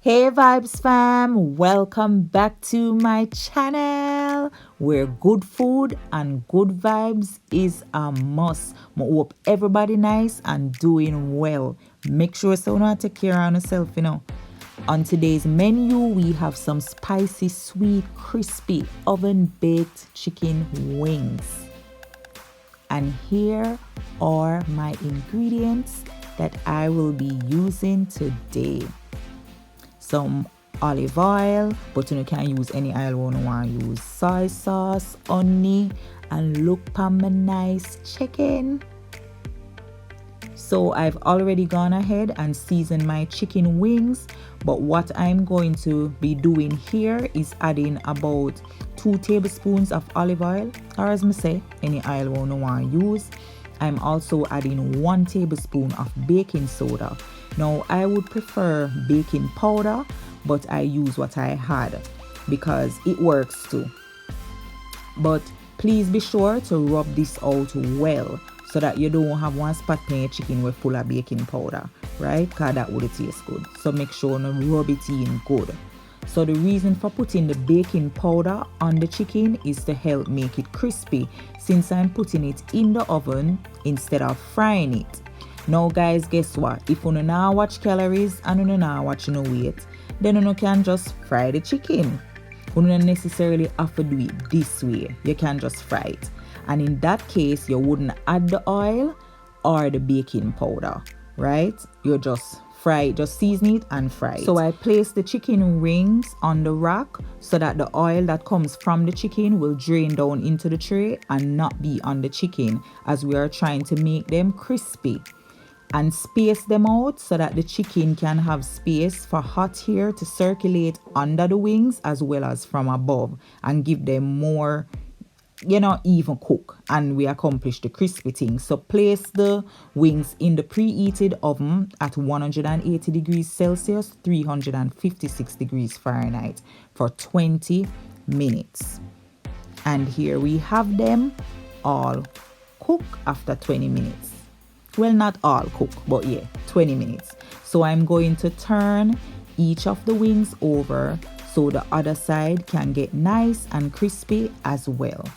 Hey Vibes fam, welcome back to my channel where good food and good vibes is a must. I hope everybody nice and doing well. Make sure so not take care of yourself. On today's menu, we have some spicy, sweet, crispy, oven-baked chicken wings. And here are my ingredients that I will be using today. Some olive oil, but you can use any oil you want to use. Soy sauce, honey, and look for my nice chicken. So I've already gone ahead and seasoned my chicken wings, but what I'm going to be doing here is adding about 2 tablespoons of olive oil, or as I say, any oil you want to use. I'm also adding 1 tablespoon of baking soda. Now I would prefer baking powder, but I use what I had because it works too. But please be sure to rub this out well so that you don't have one spot in your chicken with full of baking powder, right? Because that would taste good. So make sure to rub it in good. So the reason for putting the baking powder on the chicken is to help make it crispy, since I'm putting it in the oven instead of frying it. Now guys, guess what? If you don't watch calories and you don't watch no weight, then you can just fry the chicken. You don't necessarily have to do it this way. You can just fry it. And in that case, you wouldn't add the oil or the baking powder, right? You just fry it, just season it and fry it. So I place the chicken wings on the rack so that the oil that comes from the chicken will drain down into the tray and not be on the chicken, as we are trying to make them crispy. And space them out so that the chicken can have space for hot air to circulate under the wings as well as from above, and give them more even cook, and we accomplish the crispy thing. So place the wings in the preheated oven at 180 degrees Celsius, 356 degrees Fahrenheit for 20 minutes. And here we have them all cook after 20 minutes. Well, not all cook, but yeah, 20 minutes. So I'm going to turn each of the wings over so the other side can get nice and crispy as well.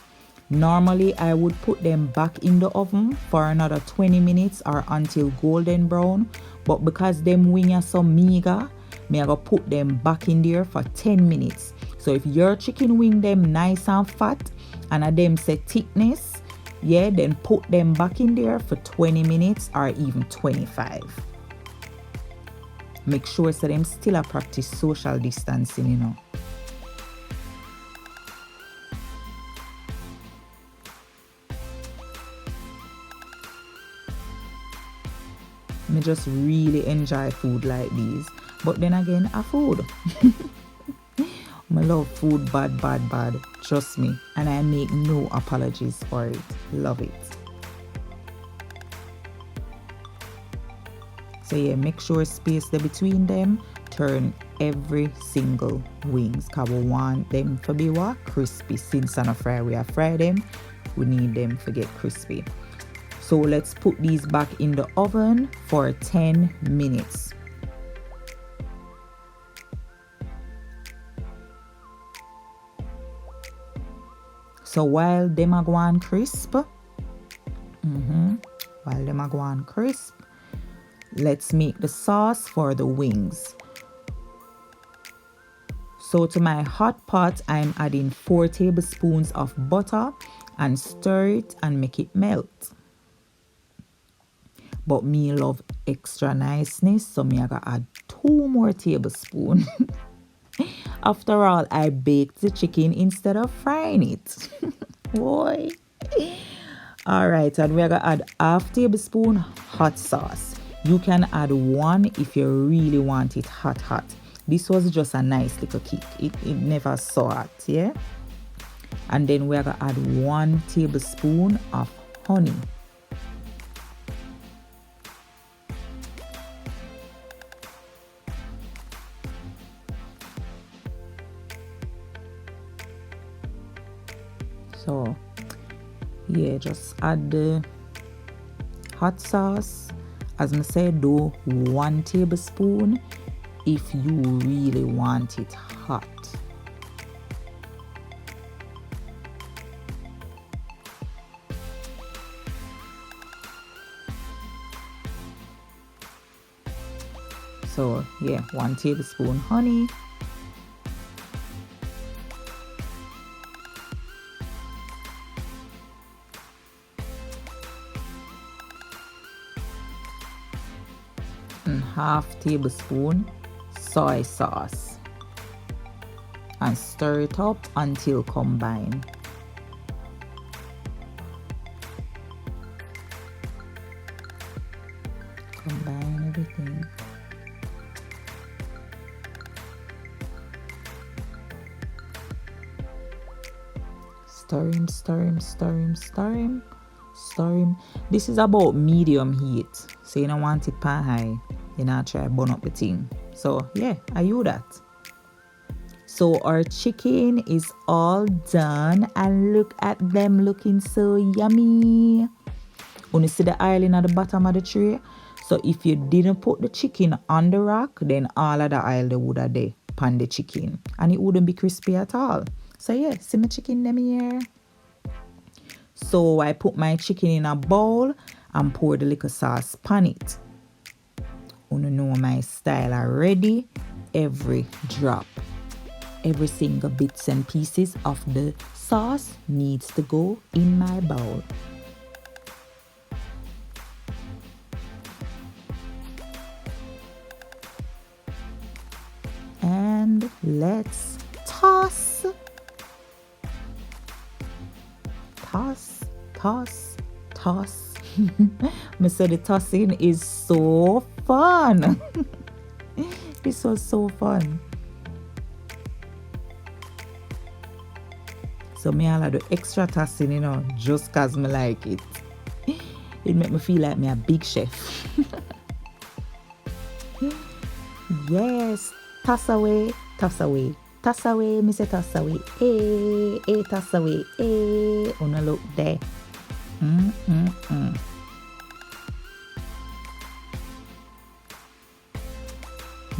Normally, I would put them back in the oven for another 20 minutes or until golden brown. But because them wings are so meager, I'm going to put them back in there for 10 minutes. So if your chicken wing them nice and fat and them say thickness, then put them back in there for 20 minutes or even 25. Make sure so them still practice social distancing, Me just really enjoy food like these. But then again, a food. I love food bad. Trust me. And I make no apologies for it. Love it. So yeah, make sure space the between them. Turn every single wings, because we want them to be what? Crispy. Since on a fry, we have fried them, we need them to get crispy. So let's put these back in the oven for 10 minutes. So while them are going crisp, let's make the sauce for the wings. So to my hot pot, I'm adding 4 tablespoons of butter and stir it and make it melt. But me love extra niceness, so me I gotta add 2 more tablespoons. After all, I baked the chicken instead of frying it. Boy. Alright, and we're gonna add half tablespoon hot sauce. You can add 1 if you really want it hot. This was just a nice little kick. It never so hot, yeah? And then we're gonna add 1 tablespoon of honey. So yeah, just add the hot sauce. As I said, do 1 tablespoon if you really want it hot. So yeah, 1 tablespoon honey. And 1/2 tablespoon soy sauce. And stir it up until combined. Combine everything. Stir him, stir him, stir him, stir him, stir him. This is about medium heat, so you don't want it pan high. You know, try burn up the thing. So yeah, I do that. So our chicken is all done, and look at them looking so yummy. When you see the oil in at the bottom of the tray, so if you didn't put the chicken on the rack, then all of the oil they would have there pan the chicken, and it wouldn't be crispy at all. So yeah, see my chicken them here. So I put my chicken in a bowl and pour the liquor sauce pan it. You know my style already. Every drop, every single bits and pieces of the sauce needs to go in my bowl. And let's toss. Toss, toss, toss. I said the tossing is so fun. This was so fun. So me all do extra tossing, you know, just cause me like it. It make me feel like me a big chef. Yes, toss away, toss away. Toss away, me say toss away. Hey, toss away. Hey, wanna look there.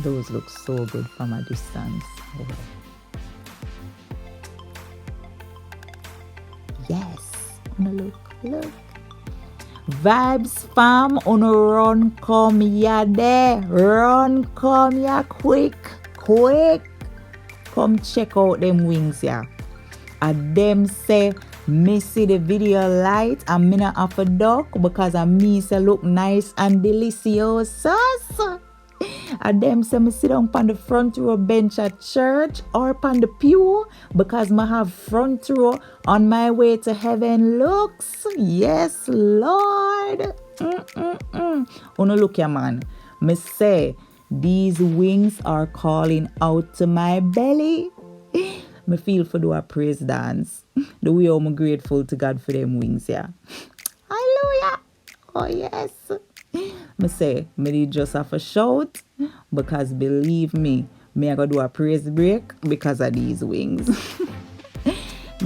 Those look so good from a distance. Oh. Yes, wanna look. Vibes fam, wanna run come ya there. Run come ya quick. Come check out them wings, yeah. And them say, me see the video light and me not have a duck because I me say look nice and delicious. And them say me sit down on the front row bench at church or on the pew because me have front row on my way to heaven looks. Yes, Lord. Wanna look ya man. Me say, these wings are calling out to my belly. Me feel for do a praise dance. The way I'm grateful to God for them wings, yeah. Hallelujah. Oh yes. Me say, me did just have a shout because believe me, me I gotta do a praise break because of these wings.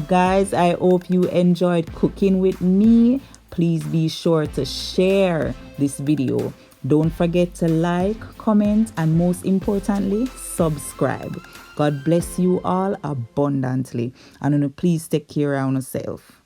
Guys, I hope you enjoyed cooking with me. Please be sure to share this video. Don't forget to like, comment, and most importantly, subscribe. God bless you all abundantly. And please take care of yourself.